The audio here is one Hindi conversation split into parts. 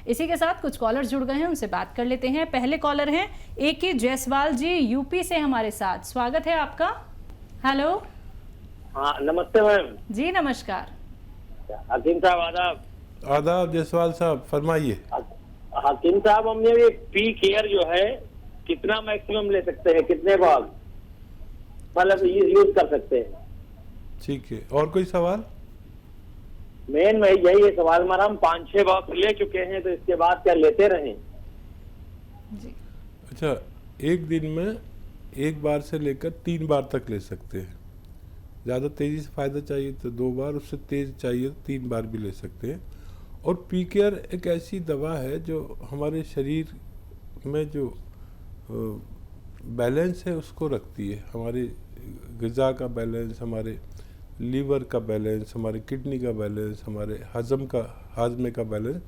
इसी के साथ कुछ कॉलर जुड़ गए हैं, उनसे बात कर लेते हैं। पहले कॉलर हैं AK जायसवाल जी, यूपी से हमारे साथ। स्वागत है आपका। हेलो। हाँ, नमस्ते मैम जी नमस्कार। हकीम साहब। आदाब। आदाब जायसवाल साहब, फरमाइए। हकीम साहब, हम ये पी केयर जो है कितना मैक्सिमम ले सकते हैं, कितने बार मतलब यूज कर सकते हैं? ठीक है, और कोई सवाल? मेन में यही है सवाल हमारा, हम 5-6 बॉक्स ले चुके हैं, तो इसके बाद क्या लेते रहें? जी। अच्छा, एक दिन में एक बार से लेकर 3 बार तक ले सकते हैं। ज़्यादा तेज़ी से फ़ायदा चाहिए तो 2 बार, उससे तेज़ चाहिए तो 3 बार भी ले सकते हैं। और पी केयर एक ऐसी दवा है जो हमारे शरीर में जो बैलेंस है उसको रखती है। हमारे ग़िज़ा का बैलेंस, हमारे लीवर का बैलेंस, हमारे किडनी का बैलेंस, हमारे हाजमे का बैलेंस,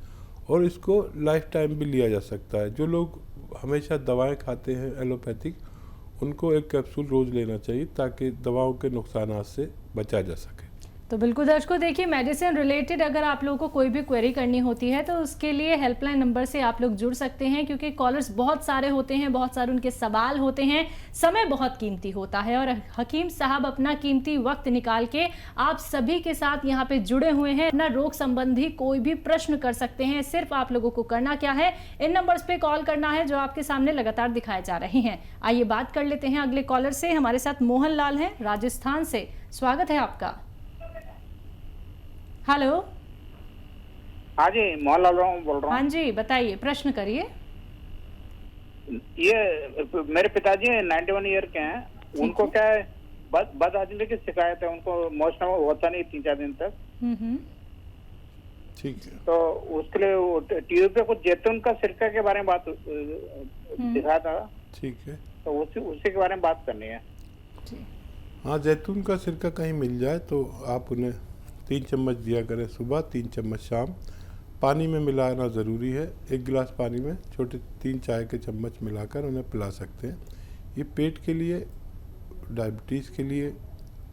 और इसको लाइफ टाइम भी लिया जा सकता है। जो लोग हमेशा दवाएं खाते हैं एलोपैथिक, उनको एक कैप्सूल रोज़ लेना चाहिए ताकि दवाओं के नुकसानात से बचा जा सके। तो बिल्कुल दर्शकों, देखिए मेडिसिन रिलेटेड अगर आप लोगों को कोई भी क्वेरी करनी होती है तो उसके लिए हेल्पलाइन नंबर से आप लोग जुड़ सकते हैं, क्योंकि कॉलर्स बहुत सारे होते हैं, बहुत सारे उनके सवाल होते हैं, समय बहुत कीमती होता है और हकीम साहब अपना कीमती वक्त निकाल के आप सभी के साथ यहाँ पे जुड़े हुए हैं। अपना रोग संबंधी कोई भी प्रश्न कर सकते हैं। सिर्फ आप लोगों को करना क्या है, इन नंबर्स पे कॉल करना है जो आपके सामने लगातार दिखाए जा रहे हैं। आइए बात कर लेते हैं अगले कॉलर से। हमारे साथ मोहन लाल है राजस्थान से। स्वागत है आपका। हेलो। हाँ जी, मोहनलाल बोल रहा हूँ। हाँ जी, बताइए, प्रश्न करिए। ये मेरे पिताजी 91 ईयर के हैं, उनको क्या है बद हजमी की शिकायत है, उनको मोशन होता नहीं 3-4 दिन तक। ठीक है, तो उसके लिए टीवी पे कुछ जैतून का सिरका के बारे में बात दिखा था। ठीक है, तो उसी के बारे में बात करनी है। हाँ, जैतून का सिरका कहीं मिल जाए तो आप उन्हें 3 चम्मच दिया करें सुबह, 3 चम्मच शाम। पानी में मिलाना ज़रूरी है। 1 गिलास पानी में छोटे 3 चाय के चम्मच मिलाकर उन्हें पिला सकते हैं। ये पेट के लिए, डायबिटीज़ के लिए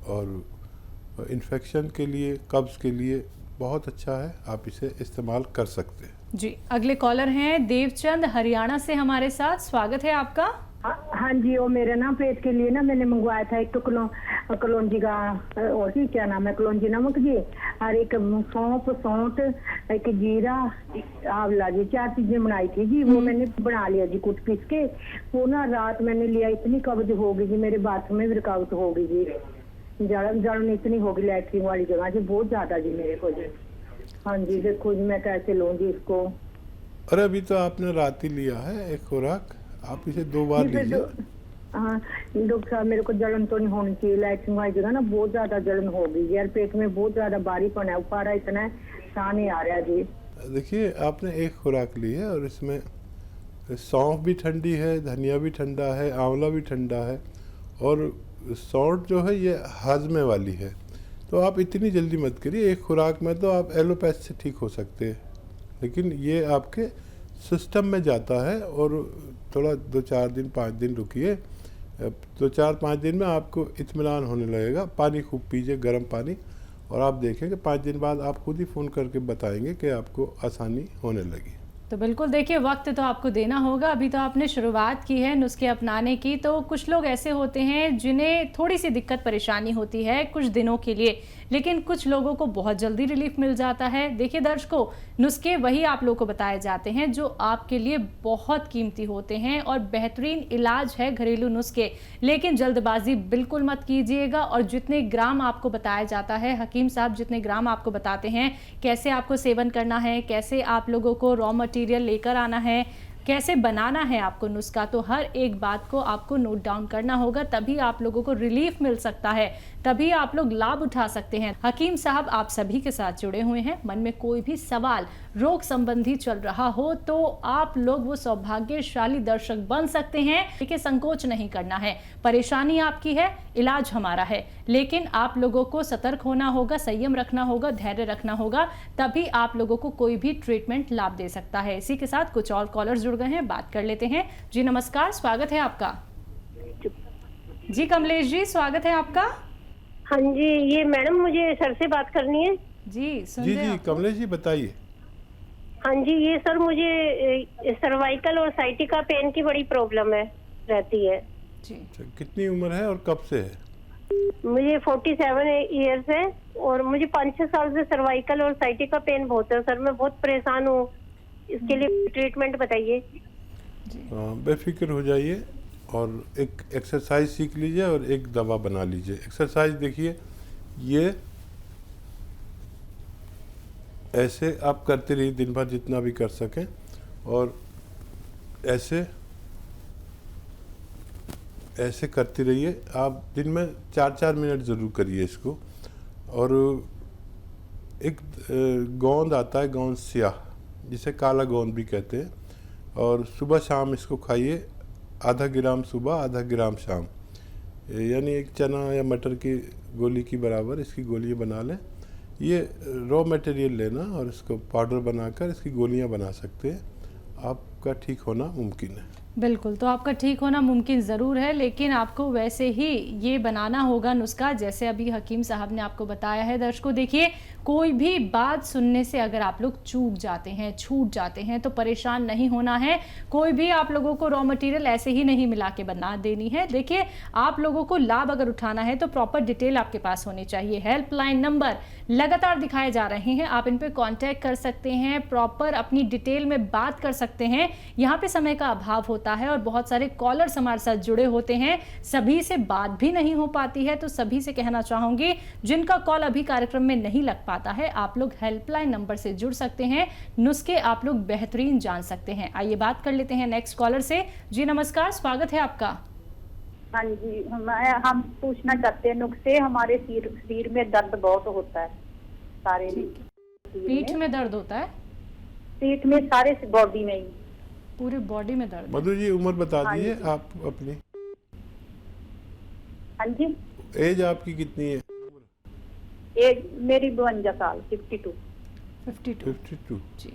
और इन्फेक्शन के लिए, कब्ज़ के लिए बहुत अच्छा है। आप इसे इस्तेमाल कर सकते हैं। जी, अगले कॉलर हैं देवचंद हरियाणा से हमारे साथ। स्वागत है आपका। हाँ जी, वो मेरे ना पेट के लिए ना मैंने मंगवाया था एक तो कलौंजी का, और भी क्या नाम है, कलौंजी नमक जी, और एक सौंठ, एक जीरा, आंवला जी, 4 चीजें बनाई थी जी। वो मैंने बना लिया जी कुट पीस के। वो ना रात मैंने लिया, इतनी कब्ज हो गई जी, मेरे बाथरूम में भी रुकावट हो गई जी, जलन इतनी हो गई लैट्रिन वाली जगह जी, बहुत ज्यादा जी मेरे को जी। हाँ जी, देखो जी मैं कैसे लूँ जी इसको। अरे अभी तो आपने रात ही लिया है एक खुराक, आप इसे 2 बार लीजिए। हाँ डॉक्टर साहब, मेरे को जलन तो नहीं होनी चाहिए, लैट्रिन वाली जगह ना बहुत ज्यादा जलन हो गई यार, पेट में बहुत ज्यादा भारीपन है, उपारा इतना है, साह नहीं आ रहा जी। देखिए, आपने एक खुराक ली है और इसमें सौंफ भी ठंडी है, धनिया भी ठंडा है, आंवला भी ठंडा है, और सौंठ जो है ये हाजमे वाली है। तो आप इतनी जल्दी मत करिए, एक खुराक में तो आप एलोपैथ से ठीक हो सकते हैं, लेकिन ये आपके सिस्टम में जाता है और थोड़ा 2-4 दिन 5 दिन रुकिए। 2-4-5 दिन में आपको इत्मीनान होने लगेगा। पानी खूब पीजिए, गर्म पानी, और आप देखेंगे 5 दिन बाद आप खुद ही फ़ोन करके बताएंगे कि आपको आसानी होने लगी। तो बिल्कुल देखिए, वक्त तो आपको देना होगा। अभी तो आपने शुरुआत की है नुस्खे अपनाने की, तो कुछ लोग ऐसे होते हैं जिन्हें थोड़ी सी दिक्कत परेशानी होती है कुछ दिनों के लिए, लेकिन कुछ लोगों को बहुत जल्दी रिलीफ मिल जाता है। देखिए दर्शकों, नुस्खे वही आप लोगों को बताए जाते हैं जो आपके लिए बहुत कीमती होते हैं और बेहतरीन इलाज है घरेलू नुस्खे, लेकिन जल्दबाजी बिल्कुल मत कीजिएगा। और जितने ग्राम आपको बताया जाता है, हकीम साहब जितने ग्राम आपको बताते हैं कैसे आपको सेवन करना है, कैसे आप लोगों को रॉ मटेरियल लेकर आना है, कैसे बनाना है आपको नुस्खा, तो हर एक बात को आपको नोट डाउन करना होगा, तभी आप लोगों को रिलीफ मिल सकता है, तभी आप लोग लाभ उठा सकते हैं। हकीम साहब आप सभी के साथ जुड़े हुए हैं। मन में कोई भी सवाल रोग संबंधी चल रहा हो तो आप लोग वो सौभाग्यशाली दर्शक बन सकते हैं। देखिए, संकोच नहीं करना है, परेशानी आपकी है, इलाज हमारा है, लेकिन आप लोगों को सतर्क होना होगा, संयम रखना होगा, धैर्य रखना होगा, तभी आप लोगों को कोई भी ट्रीटमेंट लाभ दे सकता है। इसी के साथ कुछ और कॉलर्स जुड़ गए हैं, बात कर लेते हैं। जी नमस्कार, स्वागत है आपका। जी कमलेश जी, स्वागत है आपका। हाँ जी, ये मैडम मुझे सर से बात करनी है। जी जी कमलेश जी बताइए। हाँ जी, ये सर मुझे सर्वाइकल और साइटिका पेन की बड़ी प्रॉब्लम है, रहती है। जी। अच्छा, कितनी उम्र है और कब से है? मुझे 47 इयर्स है और मुझे 5-6 साल से सर्वाइकल और साइटिका पेन बहुत है सर। मैं बहुत परेशान हूँ, इसके लिए ट्रीटमेंट बताइए। बेफिक्र हो जाइए और एक एक्सरसाइज सीख लीजिए और एक दवा बना लीजिए। एक्सरसाइज देखिए, ये ऐसे आप करते रहिए दिन भर जितना भी कर सकें, और ऐसे ऐसे करते रहिए। आप दिन में 4-4 मिनट ज़रूर करिए इसको। और एक गोंद आता है, गोंद स्याह, जिसे काला गोंद भी कहते हैं, और सुबह शाम इसको खाइए। आधा ग्राम सुबह, आधा ग्राम शाम, यानी एक चना या मटर की गोली की बराबर इसकी गोलियां बना लें। ये रॉ मटेरियल लेना और इसको पाउडर बनाकर इसकी गोलियां बना सकते हैं। आपका ठीक होना मुमकिन है। बिल्कुल, तो आपका ठीक होना मुमकिन ज़रूर है, लेकिन आपको वैसे ही ये बनाना होगा नुस्खा जैसे अभी हकीम साहब ने आपको बताया है। दर्शकों देखिए, कोई भी बात सुनने से अगर आप लोग चूक जाते हैं, छूट जाते हैं, तो परेशान नहीं होना है। कोई भी आप लोगों को रॉ मटेरियल ऐसे ही नहीं मिला के बना देनी है। देखिए, आप लोगों को लाभ अगर उठाना है तो प्रॉपर डिटेल आपके पास होनी चाहिए। हेल्पलाइन नंबर लगातार दिखाए जा रहे हैं, आप इन पे कांटेक्ट कर सकते हैं, प्रॉपर अपनी डिटेल में बात कर सकते हैं। यहाँ पे समय का अभाव होता है और बहुत सारे कॉलर्स हमारे साथ जुड़े होते हैं, सभी से बात भी नहीं हो पाती है। तो सभी से कहना चाहूंगी, जिनका कॉल अभी कार्यक्रम में नहीं लग पाता है, आप लोग हेल्पलाइन नंबर से जुड़ सकते हैं, नुस्खे आप लोग बेहतरीन जान सकते हैं। आइए बात कर लेते हैं नेक्स्ट कॉलर से। जी नमस्कार, स्वागत है आपका। हाँ जी, हम पूछना चाहते हैं नुस्खे। हमारे शरीर में दर्द बहुत होता है, सारे पीठ में दर्द होता है? पीठ में, सारे बॉडी में ही, पूरी बॉडी में दर्द। मधु जी उम्र बता दीजिए आप अपनी। हाँ जी, एज आपकी कितनी है? एज मेरी 52 साल, 52। 52 जी।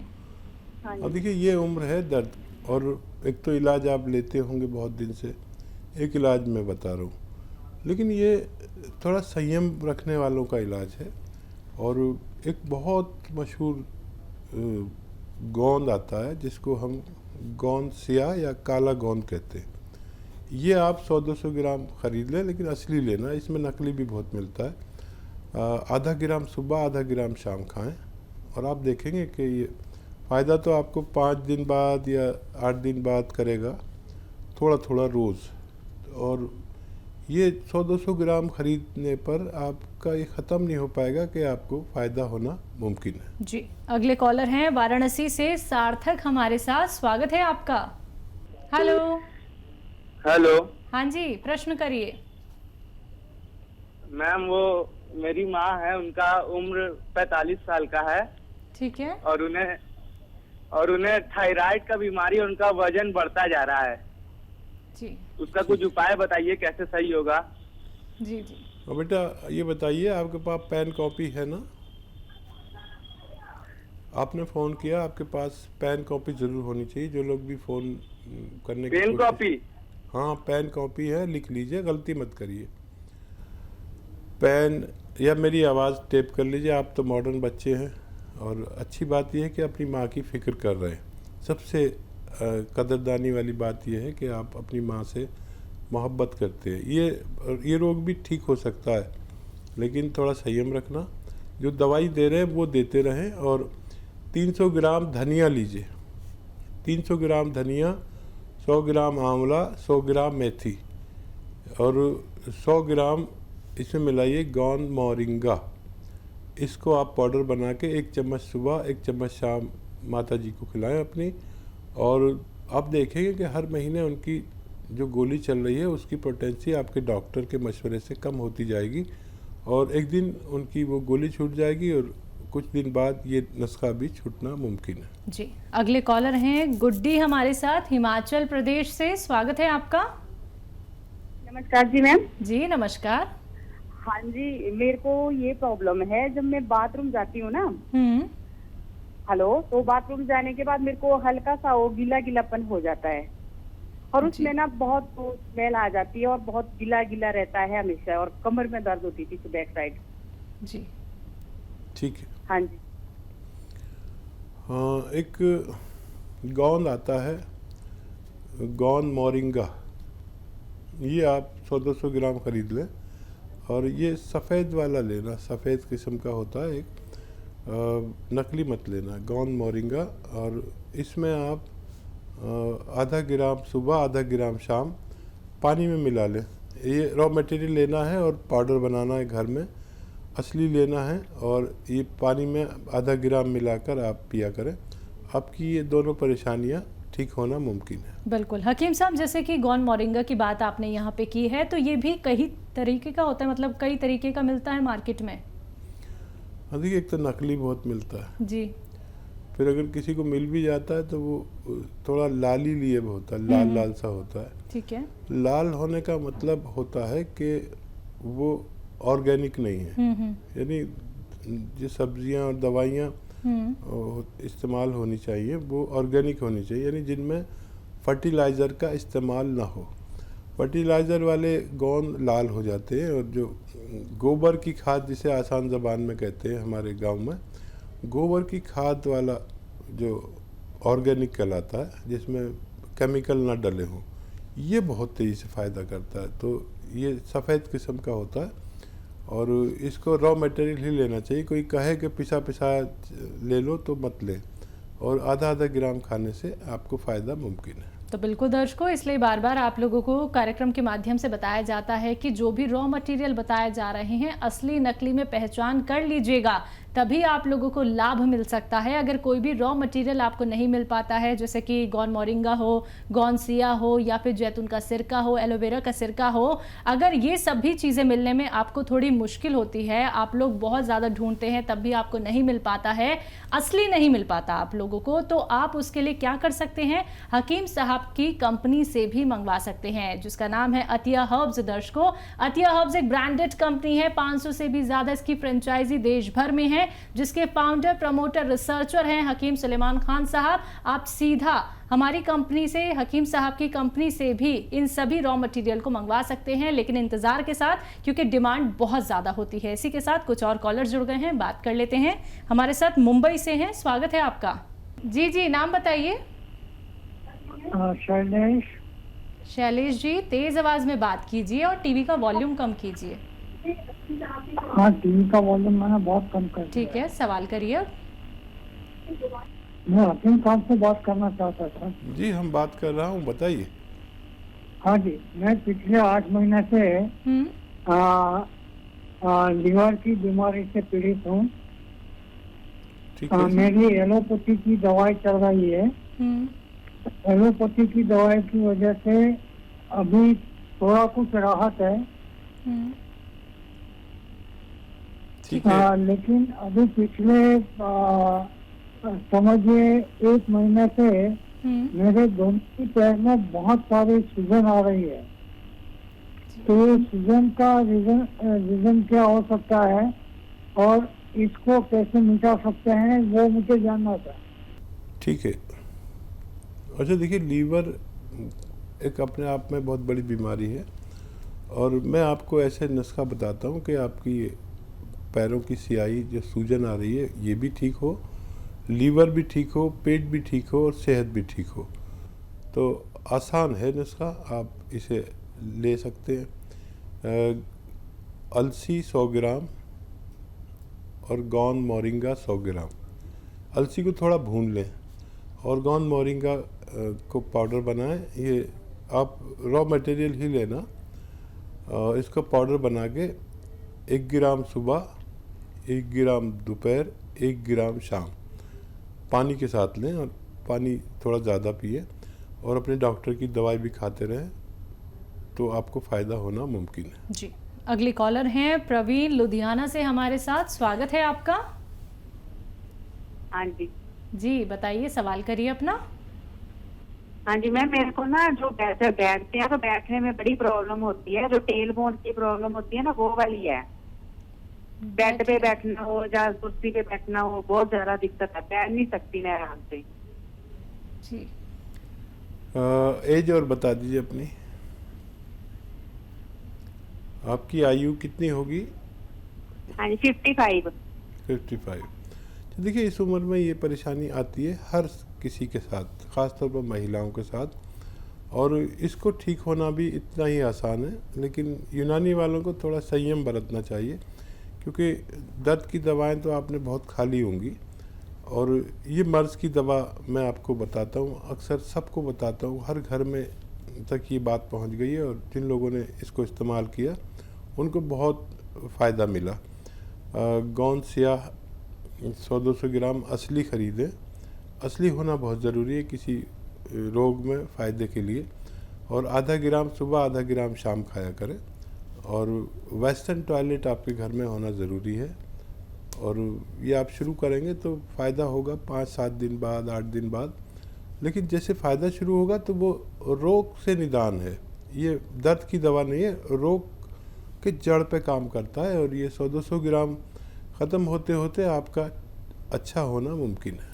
हाँ अब जी, देखिए, ये उम्र है दर्द, और एक तो इलाज आप लेते होंगे बहुत दिन से, एक इलाज मैं बता रहा हूँ, लेकिन ये थोड़ा संयम रखने वालों का इलाज है। और एक बहुत मशहूर गोंद आता है जिसको हम गोंद स्याह या काला गोंद कहते हैं। ये आप 100-200 ग्राम ख़रीद लें, लेकिन असली लेना, इसमें नकली भी बहुत मिलता है। आधा ग्राम सुबह, आधा ग्राम शाम खाएं, और आप देखेंगे कि ये फ़ायदा तो आपको 5 दिन बाद या 8 दिन बाद करेगा, थोड़ा थोड़ा रोज़। और ये 100-200 ग्राम खरीदने पर आपका ये ख़त्म नहीं हो पाएगा कि आपको फ़ायदा होना मुमकिन है। जी, अगले कॉलर हैं वाराणसी से सार्थक हमारे साथ, स्वागत है आपका। हेलो। हेलो। हाँ जी, प्रश्न करिए। मैम, वो मेरी माँ है, उनका उम्र 45 साल का है। ठीक है। और उन्हें थायराइड का बीमारी, उनका वजन बढ़ता जा रहा है जी। उसका कुछ उपाय बताइए, कैसे सही होगा? जी जी। और बेटा ये बताइए, आपके पास पेन कॉपी है ना? आपने फ़ोन किया, आपके पास पेन कॉपी ज़रूर होनी चाहिए। जो लोग भी फ़ोन करने की पेन कॉपी? हाँ, पेन कॉपी है, लिख लीजिए, गलती मत करिए। पेन या मेरी आवाज़ टेप कर लीजिए। आप तो मॉडर्न बच्चे हैं, और अच्छी बात यह है कि अपनी माँ की फ़िक्र कर रहे हैं। सबसे कदरदानी वाली बात यह है कि आप अपनी माँ से मोहब्बत करते हैं। ये रोग भी ठीक हो सकता है, लेकिन थोड़ा संयम रखना। जो दवाई दे रहे हैं वो देते रहें। और 300 ग्राम धनिया लीजिए, 300 ग्राम धनिया, 100 ग्राम आंवला, 100 ग्राम मेथी, और 100 ग्राम इसमें मिलाइए गोंद मोरिंगा। इसको आप पाउडर बना के 1 चम्मच सुबह, 1 चम्मच शाम माता जी को खिलाएं अपनी। और आप देखेंगे कि हर महीने उनकी जो गोली चल रही है उसकी पोटेंसी आपके डॉक्टर के मशवरे से कम होती जाएगी, और एक दिन उनकी वो गोली छूट जाएगी, और कुछ दिन बाद ये नुस्खा भी छूटना मुमकिन है। जी, अगले कॉलर हैं गुड्डी हमारे साथ हिमाचल प्रदेश से, स्वागत है आपका। नमस्कार जी मैम। जी नमस्कार। हाँ जी, मेरे को ये प्रॉब्लम है, जब मैं बाथरूम जाती हूँ ना, हेलो, तो बाथरूम जाने के बाद मेरे को हल्का सा वो गीला गीलापन हो जाता है, और उसमें ना बहुत स्मेल आ जाती है, और बहुत गीला गीला रहता है हमेशा, और कमर में दर्द होती थी बैक साइड। जी ठीक है। हाँ जी। हाँ, एक गोंद आता है, गोंद मोरिंगा, ये आप 100-200 ग्राम खरीद लें और ये सफ़ेद वाला लेना, सफ़ेद किस्म का होता है एक, नकली मत लेना, गोंद मोरिंगा। और इसमें आप आधा ग्राम सुबह आधा ग्राम शाम पानी में मिला लें। ये रॉ मटेरियल लेना है और पाउडर बनाना है घर में, असली लेना है, और ये पानी में आधा ग्राम मिलाकर आप पिया करें। आपकी ये दोनों परेशानियां ठीक होना मुमकिन है। बिल्कुल हकीम साहब, जैसे कि गोंद मोरिंगा की बात आपने यहाँ पे की है, तो ये भी कई तरीके का होता है, मतलब कई तरीके का मिलता है मार्केट में? हाँ देखिए, एक तो नकली बहुत मिलता है जी, फिर अगर किसी को मिल भी जाता है तो वो थोड़ा लाली लिए होता है, लाल लाल सा होता है। ठीक है। लाल होने का मतलब होता है कि वो ऑर्गेनिक नहीं है, यानी जो सब्जियां और दवाइयां इस्तेमाल होनी चाहिए वो ऑर्गेनिक होनी चाहिए, यानी जिनमें फर्टिलाइज़र का इस्तेमाल ना हो। फर्टिलाइज़र वाले गोंद लाल हो जाते हैं, और जो गोबर की खाद, जिसे आसान ज़बान में कहते हैं हमारे गांव में, गोबर की खाद वाला जो ऑर्गेनिक कहलाता है, जिसमें केमिकल ना डले हों, ये बहुत तेज़ी से फ़ायदा करता है। तो ये सफ़ेद किस्म का होता है और इसको रॉ मटेरियल ही लेना चाहिए। कोई कहे कि पिसा पिसा ले लो तो मत ले, और आधा आधा ग्राम खाने से आपको फ़ायदा मुमकिन है। तो बिल्कुल दर्शकों, इसलिए बार बार आप लोगों को कार्यक्रम के माध्यम से बताया जाता है कि जो भी रॉ मटेरियल बताए जा रहे हैं, असली नकली में पहचान कर लीजिएगा, तभी आप लोगों को लाभ मिल सकता है। अगर कोई भी रॉ मटेरियल आपको नहीं मिल पाता है, जैसे कि गोंद मोरिंगा हो, गोंद सिया हो, या फिर जैतून का सिरका हो, एलोवेरा का सिरका हो, अगर ये सभी चीज़ें मिलने में आपको थोड़ी मुश्किल होती है, आप लोग बहुत ज़्यादा ढूंढते हैं तब भी आपको नहीं मिल पाता है, असली नहीं मिल पाता आप लोगों को, तो आप उसके लिए क्या कर सकते हैं, हकीम साहब की कंपनी से भी मंगवा सकते हैं, जिसका नाम है अतिया हर्ब्स। दर्शकों, अतिया हर्ब्स एक ब्रांडेड कंपनी है, 500 से भी ज़्यादा इसकी फ्रेंचाइजी देश भर में है, जिसके फाउंडर, प्रमोटर, रिसर्चर हैं हकीम सुलेमान खान साहब। आप सीधा हमारी कंपनी से, हकीम साहब की कंपनी से भी इन सभी रॉ मटेरियल को मंगवा सकते हैं, लेकिन इंतजार के साथ, क्योंकि डिमांड बहुत ज़्यादा होती है। इसी के साथ कुछ और कॉलर जुड़ गए हैं, बात कर लेते हैं। हमारे साथ मुंबई से हैं, स्वागत है आपका। जी जी, नाम बताइए। शैलेश जी, तेज आवाज में बात कीजिए और टीवी का वॉल्यूम कम कीजिए। हाँ, टीवी का वॉल्यूम मैंने बहुत कम कर दिया। ठीक है, सवाल करिए। मैं हकीम साहब से बात करना चाहता था। जी, हम बात कर रहा हूँ, बताइए। हाँ जी, मैं पिछले 8 महीने से लीवर की बीमारी से पीड़ित हूँ। मेरी एलोपैथी की दवाई चल रही है। एलोपैथी की दवाई की वजह से अभी थोड़ा कुछ राहत है, लेकिन अभी पिछले समझिए 1 महीने से मेरे दोनों ही पैर में बहुत सारी सूजन आ रही है। तो सूजन का रीजन क्या हो सकता है और इसको कैसे मिटा सकते हैं, वो मुझे जानना था। ठीक है। अच्छा देखिए, लीवर एक अपने आप में बहुत बड़ी बीमारी है, और मैं आपको ऐसे नुस्खा बताता हूँ कि आपकी पैरों की सियाई, जो सूजन आ रही है, ये भी ठीक हो, लीवर भी ठीक हो, पेट भी ठीक हो और सेहत भी ठीक हो। तो आसान है नुस्खा, आप इसे ले सकते हैं। अलसी 100 ग्राम और गोंद मोरिंगा 100 ग्राम। अलसी को थोड़ा भून लें और गोंद मोरिंगा को पाउडर बनाएं। ये आप रॉ मटेरियल ही लेना, इसको पाउडर बना के 1 ग्राम सुबह, 1 ग्राम दोपहर, 1 ग्राम शाम पानी के साथ लें, और पानी थोड़ा ज़्यादा पिए, और अपने डॉक्टर की दवाई भी खाते रहें, तो आपको फ़ायदा होना मुमकिन है। जी, अगली कॉलर हैं प्रवीण लुधियाना से हमारे साथ, स्वागत है आपका। हाँ जी जी, बताइए, सवाल करिए अपना। हाँ जी मैम, मेरे को ना जो बैठते हैं तो बैठने में बड़ी प्रॉब्लम होती है, जो टेल बोन की प्रॉब्लम होती है ना, वो वाली है। बेड पे बैठना हो या कुर्सी पे बैठना हो, बहुत ज्यादा दिक्कत है, बैठ नहीं सकती मैं आराम से। जी, एज और बता दीजिए अपनी। आपकी आयु कितनी होगी? हाँ जी, 55। 55। तो देखिए इस उम्र में ये परेशानी आती है हर किसी के साथ, ख़ासतौर पर महिलाओं के साथ, और इसको ठीक होना भी इतना ही आसान है। लेकिन यूनानी वालों को थोड़ा संयम बरतना चाहिए, क्योंकि दर्द की दवाएं तो आपने बहुत खा ली होंगी, और ये मर्ज़ की दवा मैं आपको बताता हूँ, अक्सर सबको बताता हूँ, हर घर में तक ये बात पहुँच गई है, और जिन लोगों ने इसको इस्तेमाल किया उनको बहुत फ़ायदा मिला। गोंद स्याह 100-200 ग्राम असली ख़रीदें। असली होना बहुत ज़रूरी है किसी रोग में फ़ायदे के लिए, और आधा ग्राम सुबह, आधा ग्राम शाम खाया करें। और वेस्टर्न टॉयलेट आपके घर में होना ज़रूरी है, और ये आप शुरू करेंगे तो फ़ायदा होगा 5-7 दिन बाद, 8 दिन बाद। लेकिन जैसे फ़ायदा शुरू होगा तो वो रोग से निदान है, ये दर्द की दवा नहीं है, रोग के जड़ पे काम करता है, और ये 100-200 ग्राम ख़त्म होते होते आपका अच्छा होना मुमकिन है।